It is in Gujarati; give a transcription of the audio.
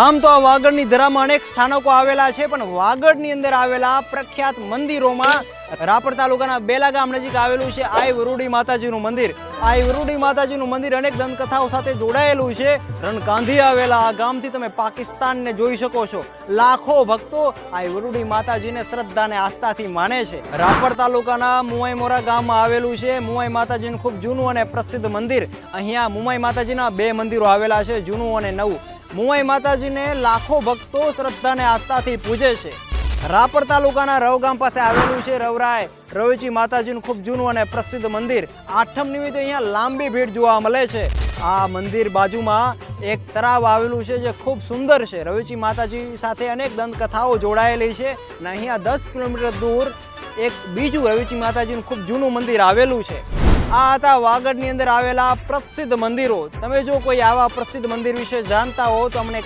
આમ તો આ વાગડની ધરામાં અનેક સ્થાનકો આવેલા છે, પણ વાગડની અંદર આવેલા પ્રખ્યાત મંદિરોમાં રાપર તાલુકાના બેલા ગામ નજીક આવેલું છે આઈ વરુડી માતાજીનું મંદિર. આઈ વરુડી માતાજીનું મંદિર અનેક દંતકથાઓ સાથે જોડાયેલું છે. રણકાંધી આવેલા આ ગામથી તમે પાકિસ્તાનને જોઈ શકો છો. લાખો ભક્તો આઈ વરુડી માતાજીને શ્રદ્ધા અને આસ્થાથી માને છે. રાપર તાલુકાના મુવાઈ મોરા ગામમાં આવેલું છે મુવાઈ માતાજીનું ખૂબ જૂનું અને પ્રસિદ્ધ મંદિર. અહીંયા મુવાઈ માતાજીના બે મંદિરો આવેલા છે, જૂનું અને નવું. મુવાઈ માતાજીને લાખો ભક્તો શ્રદ્ધા અને આસ્થાથી પૂજે છે. રાપર તાલુકાના રવ ગામ પાસે આવેલું છે રવરાય રવેચી માતાજીનું ખૂબ જૂનું અને પ્રસિદ્ધ મંદિર. આઠમ નિમિત્તે અહીંયા લાંબી ભીડ જોવા મળે છે. આ મંદિર બાજુમાં એક તળાવ આવેલું છે જે ખૂબ સુંદર છે. રવેચી માતાજી સાથે અનેક દંતકથાઓ જોડાયેલી છે અને અહીંયા 10 કિલોમીટર દૂર એક બીજું રવેચી માતાજીનું ખૂબ જૂનું મંદિર આવેલું છે. આ હતા વાગડની અંદર આવેલા પ્રસિદ્ધ મંદિરો. તમે જો કોઈ આવા પ્રસિદ્ધ મંદિર વિશે જાણતા હો તો અમને